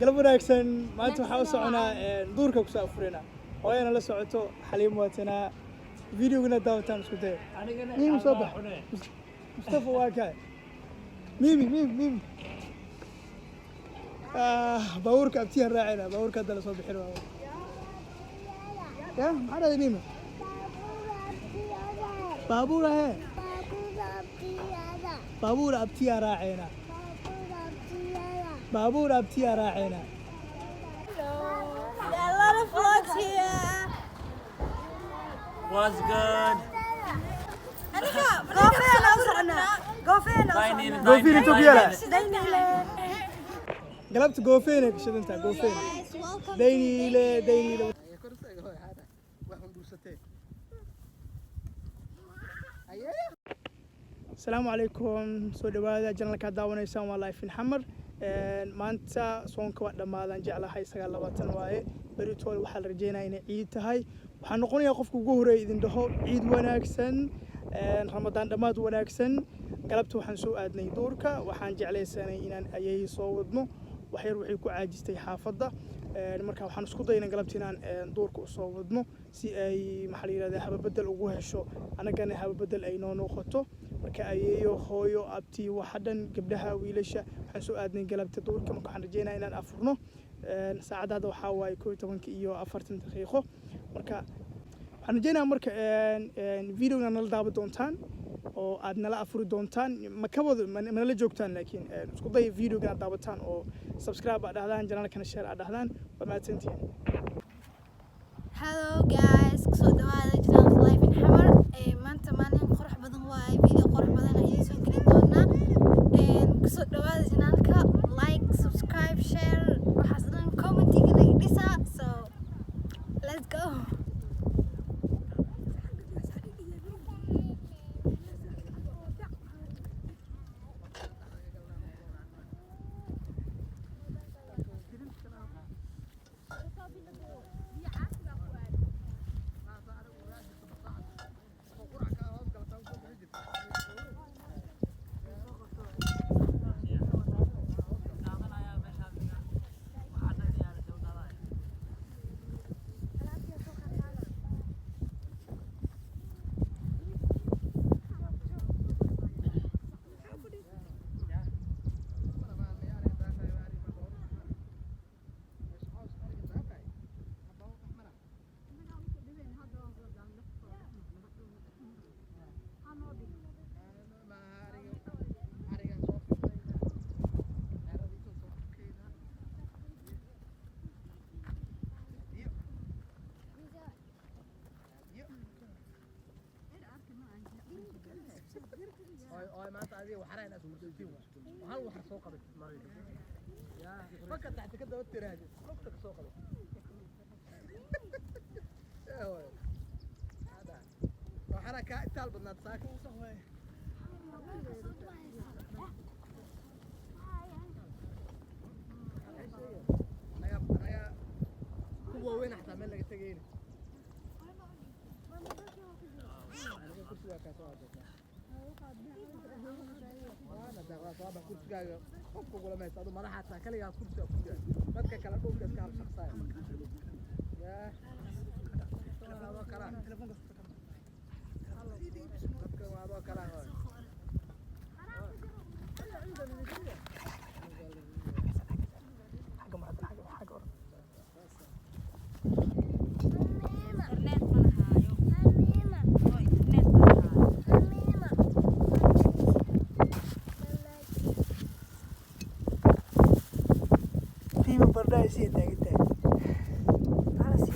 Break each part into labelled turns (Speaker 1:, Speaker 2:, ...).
Speaker 1: قلب وناكسن ما أنتم حاول صعنا دورك وسافرنا وين لا سعتو حليم واتنا فيديو قلنا داوتان سكوتي ميم صبح مصطفى واكاي ميمي باورك أبتيها راعينا باورك هذا صوب حلو يا معنا هذا ميمة بابور هي بابور أبتيها راعينا بابور أبتيها راعينا
Speaker 2: There are a lot of vlogs here.
Speaker 3: What's good?
Speaker 1: Go فين انتو بيلا قلبت جو فينك شد انت جو فين ديني له السلام عليكم سو دواada janalka daawanaysaan waa live in xamar maanta soonka waa dhamaadan jeclahay 9 waaye beritool waxa la rajeynayaa inay ciid tahay waxaan noqonayaa qofka ugu horeeyay idin dhaho ciid wanaagsan ramadaan dhamaad wanaagsan galabta waxaan soo aadnay duurka waxaan jeclaysanay inaan ayay soo wadno wax yar wixii ku caajistay xaafadda marka waxaan isku daynaa galabta inaan duurka u soo wadno si ay maxaa la yiraahdaa haba bedel ugu hesho anagana haba bedel ay noo noqoto marka ayeeyo hooyo abti waxa dhan gabdhaha wiilasha waxaan soo aadnay galabta duurka marka waxaan rajeynayaa inaan afurno saacadaada waxa waaye 12 iyo 40 daqiiqo marka waxaan rajeynayaa marka videoga nala daawan doontaan oo aad nala afuri doontaan ma ka wada nala joogtaan laakiin isku day videoga aad daawataan oo subscribe aad dhahdaan channelkana share aad dhahdaan waa mahadsantihiin
Speaker 2: Hello guys, kusoo dhawaada channelka live in xamar maanta maalin qurux badan waaye video qurux badan ayay soo gelin doonaa kusoo dhawaada channelka like subscribe share waxaas dhan commentiga naga dhisa so let's go
Speaker 1: ما تعدي وحرائنا سوتين وهل وحر سوق قبل يا فكر تحت كده وتراجع وقتك سوق قبل هذا وحركة تال بدنا تساكن وسوي أنا هو وين احتمال لك تجيني kursigaaga qofka kula meesado madaxa kaliya kursiga ku jira dadka kala dhulka iska hal shaqsay yaa waa kala telefoonka dadka waa kala سي تاغتاي على سي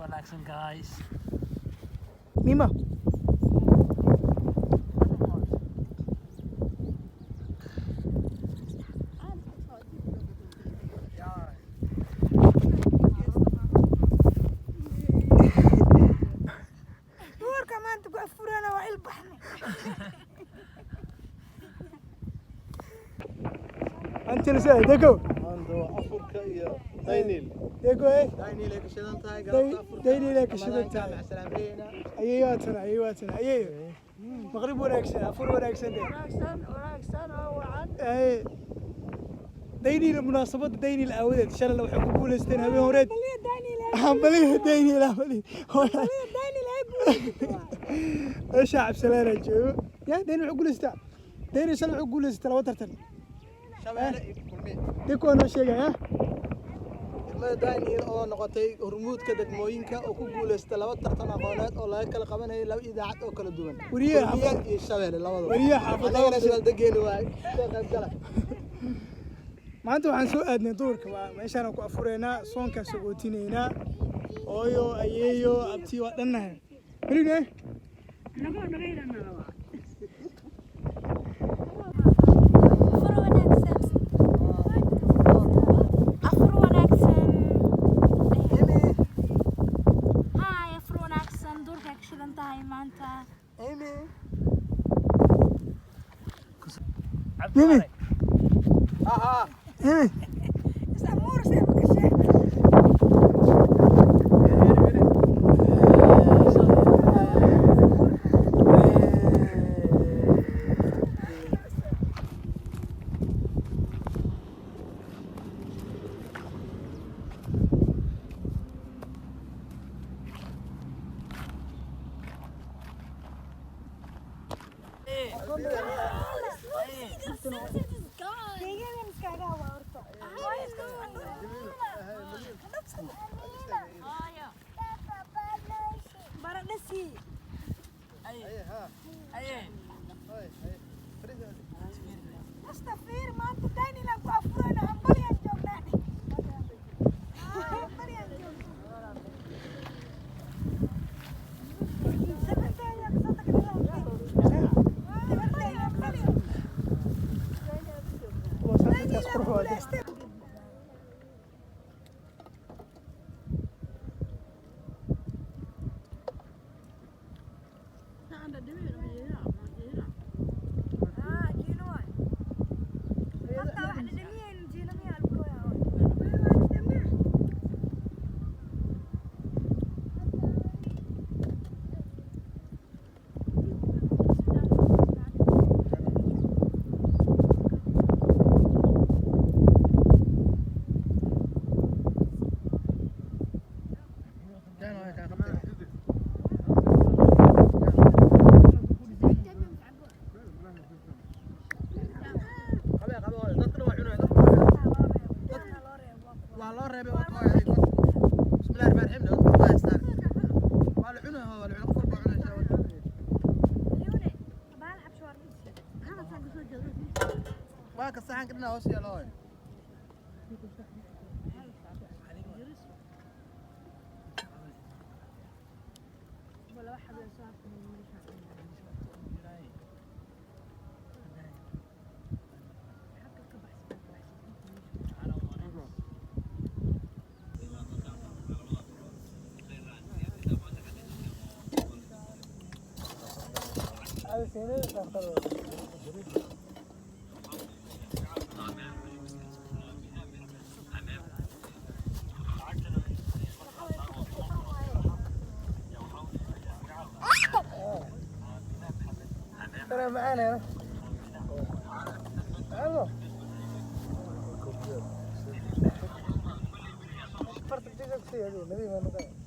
Speaker 3: Relaxing guys.
Speaker 1: Mima. أنت نسأل ديكو
Speaker 4: عنده أفريقيا يا داينيل
Speaker 1: ديكو إيه
Speaker 4: داينيل هيك شلون تاي
Speaker 1: ديني لك شدتها
Speaker 4: مع السلامة
Speaker 1: أيواتنا أيوه مغرب وناكسن أفور وناكسن أي ديني المناسبة ديني الأولى إن شاء الله لو حكوا بولستين هبي ورد عمليه ديني الأولى إيش عب سلالة جو يا ديني العقول استا ديني سلام عقول استا لو ترتن ديكو أنا شيء يا
Speaker 4: ما داينيل oo noqotay hormuudka degmooyinka oo ku guuleystay laba tartan aqooneed oo laga kala qabanayay laba idaacad oo kala duwan
Speaker 1: وريها
Speaker 4: iyo Shabeelle labadaba
Speaker 1: وريها حافظ
Speaker 4: anagana sida degeenu waay soo qayb gala
Speaker 1: maanta waxaan soo aadnay duurka meeshaan ku afureynaa soonka sagootineynaa ooyo ayeeyo abti waa dhannahay weligee
Speaker 3: عبد
Speaker 1: إيه
Speaker 5: مستفير ما انت دايني لك وافرنا هم بليان جوغناني بليان
Speaker 4: واك الصحن كنا هوس يا لوي
Speaker 5: ولا واحد يسافر
Speaker 1: ترى معانا ايوه فرت بتيجي هذه نبي ما نقول